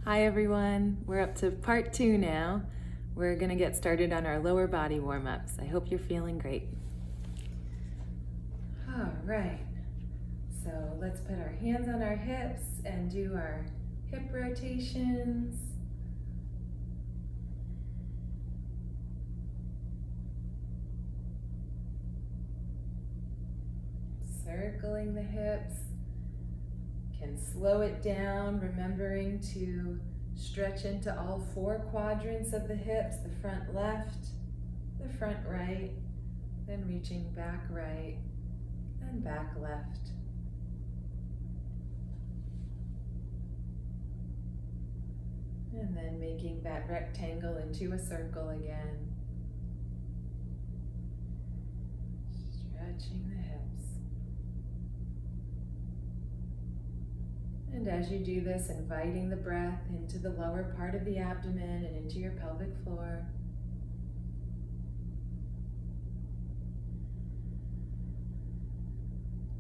Hi everyone, we're up to part 2 now. We're gonna get started on our lower body warm-ups. I hope you're feeling great. All right, so let's put our hands on our hips and do our hip rotations. Circling the hips. Can slow it down, remembering to stretch into all 4 quadrants of the hips, the front left, the front right, then reaching back right and back left. And then making that rectangle into a circle again. Stretching the hips. And as you do this, inviting the breath into the lower part of the abdomen and into your pelvic floor.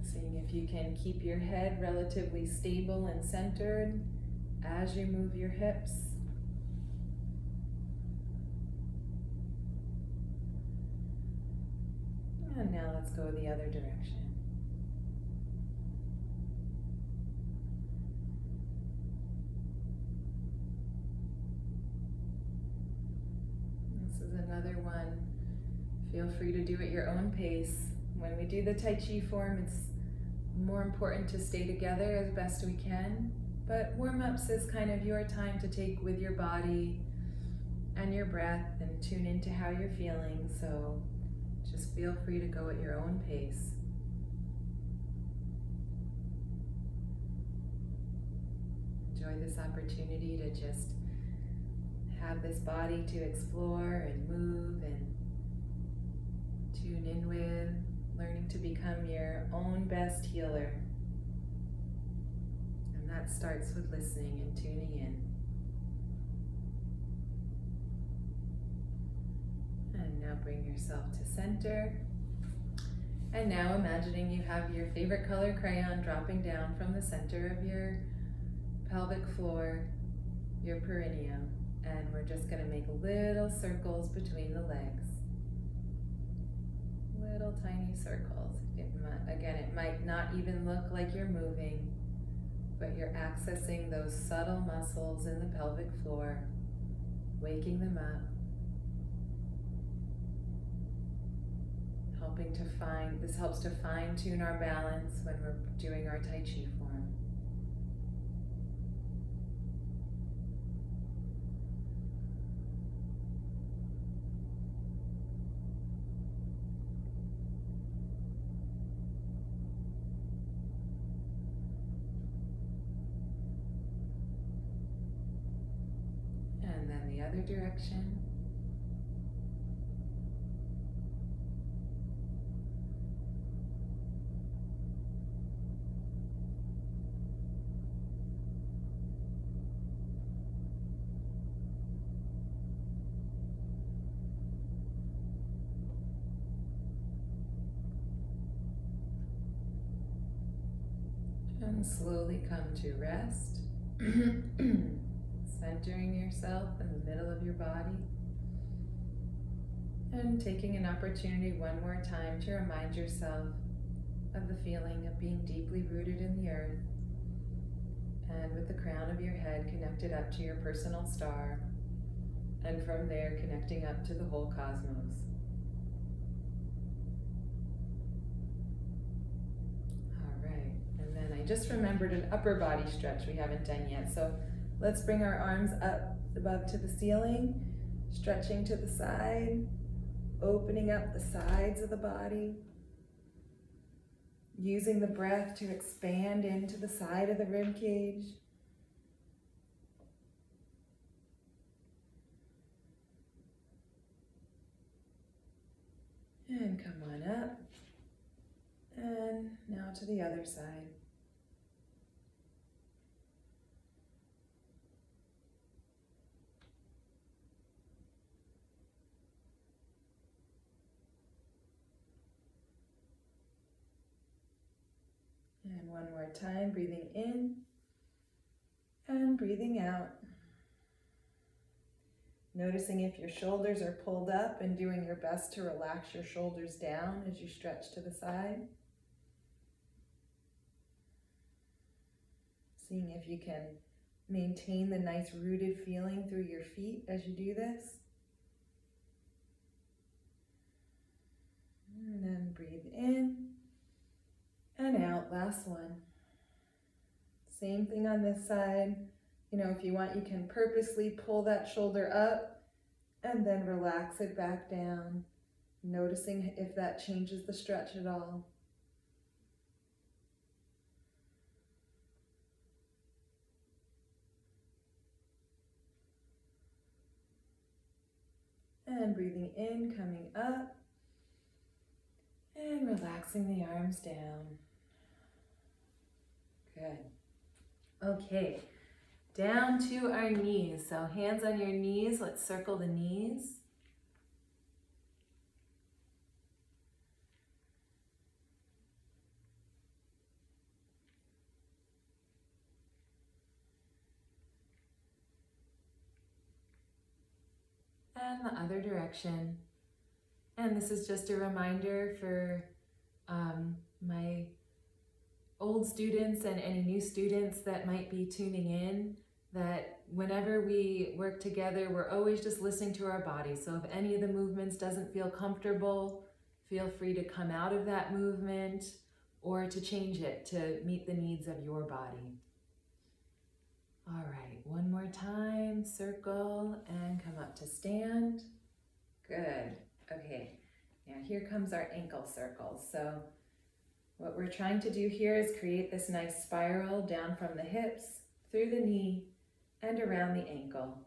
Seeing if you can keep your head relatively stable and centered as you move your hips. And now let's go the other direction. This is another one. Feel free to do at your own pace. When we do the Tai Chi form, it's more important to stay together as best we can, but warm-ups is kind of your time to take with your body and your breath and tune into how you're feeling, so just feel free to go at your own pace. Enjoy this opportunity to just have this body to explore and move and tune in with, learning to become your own best healer. And that starts with listening and tuning in. And now bring yourself to center. And now imagining you have your favorite color crayon dropping down from the center of your pelvic floor, your perineum. And we're just going to make little circles between the legs. Little tiny circles. Again, it might not even look like you're moving, but you're accessing those subtle muscles in the pelvic floor, waking them up, this helps to fine-tune our balance when we're doing our Tai Chi form. And then the other direction. And slowly come to rest, centering yourself in the middle of your body, and taking an opportunity one more time to remind yourself of the feeling of being deeply rooted in the earth, and with the crown of your head connected up to your personal star, and from there connecting up to the whole cosmos. I just remembered an upper body stretch we haven't done yet. So let's bring our arms up above to the ceiling, stretching to the side, opening up the sides of the body, using the breath to expand into the side of the rib cage. And come on up. And now to the other side. And one more time, breathing in and breathing out. Noticing if your shoulders are pulled up and doing your best to relax your shoulders down as you stretch to the side. Seeing if you can maintain the nice rooted feeling through your feet as you do this. And then breathe in and out, last one. Same thing on this side. You know, if you want, you can purposely pull that shoulder up and then relax it back down, noticing if that changes the stretch at all. And breathing in, coming up, and relaxing the arms down. Good. Okay, down to our knees. So hands on your knees, let's circle the knees. And the other direction. And this is just a reminder for my old students and any new students that might be tuning in, that whenever we work together, we're always just listening to our body. So if any of the movements doesn't feel comfortable, feel free to come out of that movement or to change it to meet the needs of your body. All right, one more time, circle and come up to stand. Good. Okay, now here comes our ankle circles. So what we're trying to do here is create this nice spiral down from the hips, through the knee, and around the ankle.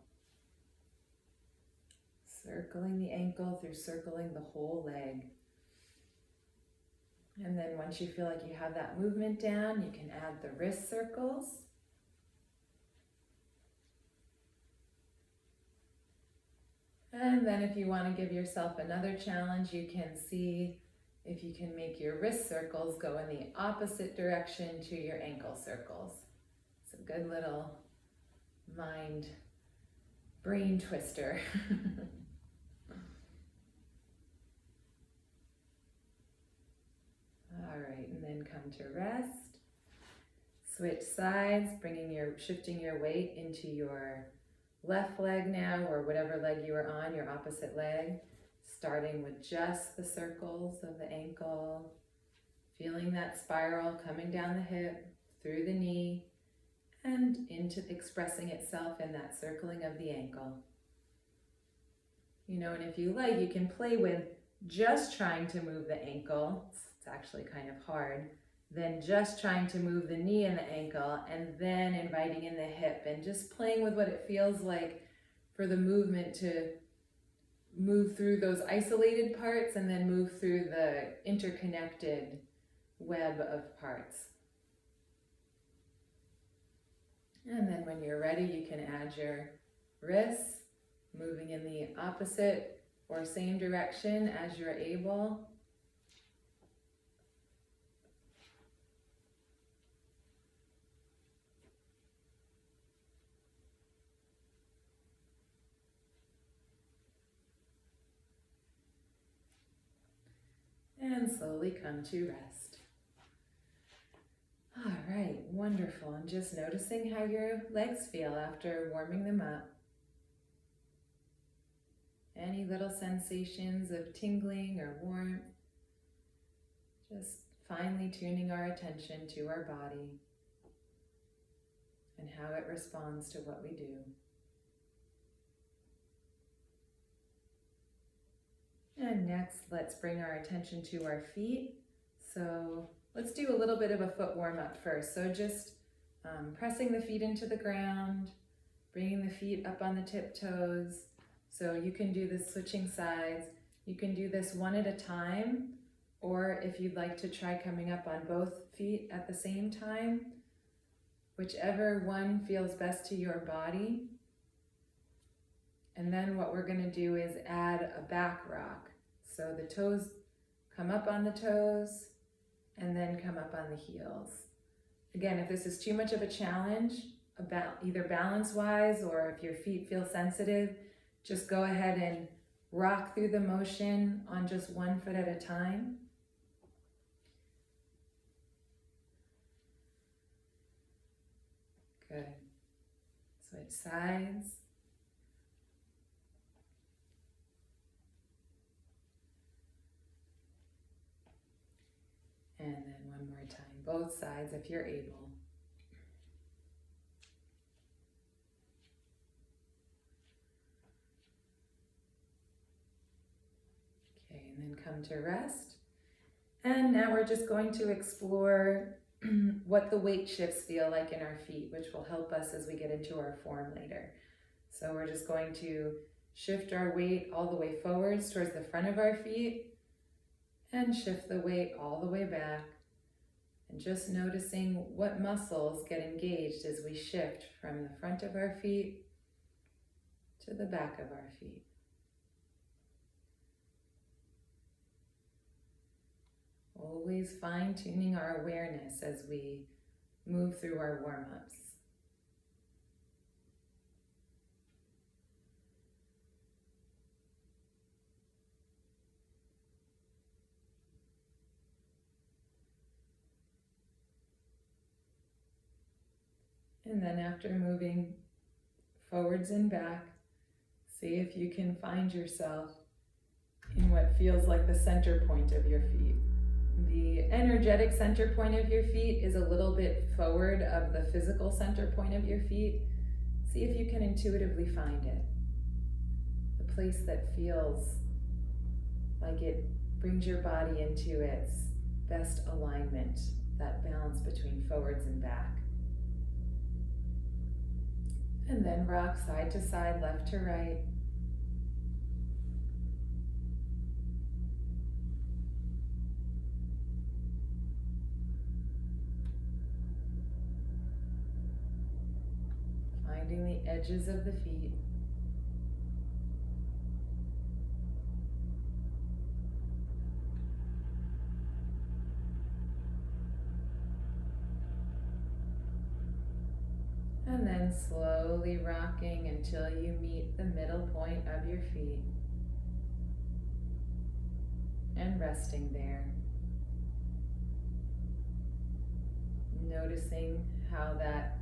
Circling the ankle through circling the whole leg. And then once you feel like you have that movement down, you can add the wrist circles. And then if you want to give yourself another challenge, you can see if you can make your wrist circles go in the opposite direction to your ankle circles. It's a good little mind brain twister. All right, and then come to rest. Switch sides, shifting your weight into your left leg now, or whatever leg you are on, your opposite leg, starting with just the circles of the ankle, feeling that spiral coming down the hip, through the knee, and into expressing itself in that circling of the ankle. You know, and if you like, you can play with just trying to move the ankle. It's actually kind of hard. Then just trying to move the knee and the ankle, and then inviting in the hip, and just playing with what it feels like for the movement to move through those isolated parts and then move through the interconnected web of parts. And then when you're ready, you can add your wrists, moving in the opposite or same direction as you're able. And slowly come to rest. All right, wonderful. And just noticing how your legs feel after warming them up. Any little sensations of tingling or warmth. Just finely tuning our attention to our body and how it responds to what we do. And next, let's bring our attention to our feet. So let's do a little bit of a foot warm up first. So just pressing the feet into the ground, bringing the feet up on the tiptoes. So you can do this switching sides. You can do this one at a time, or if you'd like to try coming up on both feet at the same time, whichever one feels best to your body. And then what we're going to do is add a back rock. So the toes come up on the toes and then come up on the heels. Again, if this is too much of a challenge, about either balance-wise or if your feet feel sensitive, Just go ahead and rock through the motion on just one foot at a time. Good. Switch sides. And then one more time, both sides if you're able. Okay, and then come to rest. And now we're just going to explore what the weight shifts feel like in our feet, which will help us as we get into our form later. So we're just going to shift our weight all the way forwards towards the front of our feet and shift the weight all the way back. And just noticing what muscles get engaged as we shift from the front of our feet to the back of our feet. Always fine-tuning our awareness as we move through our warm-ups. And then after moving forwards and back, see if you can find yourself in what feels like the center point of your feet. The energetic center point of your feet is a little bit forward of the physical center point of your feet. See if you can intuitively find it. The place that feels like it brings your body into its best alignment, that balance between forwards and back. And then rock side to side, left to right. Finding the edges of the feet. And then slowly rocking until you meet the middle point of your feet. And resting there. Noticing how that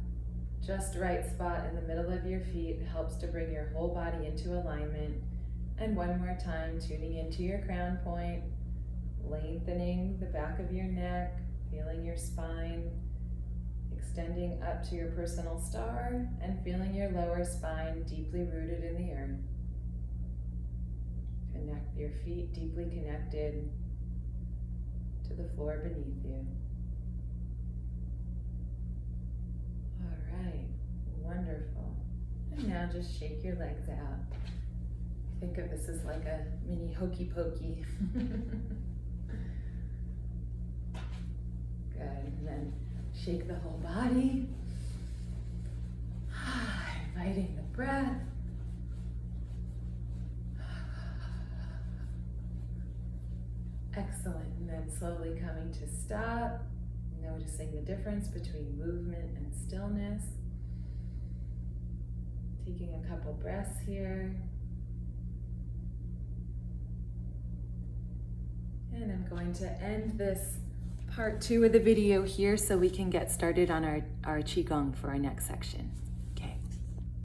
just right spot in the middle of your feet helps to bring your whole body into alignment. And one more time, tuning into your crown point, lengthening the back of your neck, feeling your spine, extending up to your personal star, and feeling your lower spine deeply rooted in the earth. Connect your feet deeply connected to the floor beneath you. All right, wonderful. And now just shake your legs out. Think of this as like a mini hokey pokey. Good, and then shake the whole body. Inviting the breath. Excellent, and then slowly coming to stop, noticing the difference between movement and stillness. Taking a couple breaths here. And I'm going to end this part 2 of the video here so we can get started on our Qigong for our next section.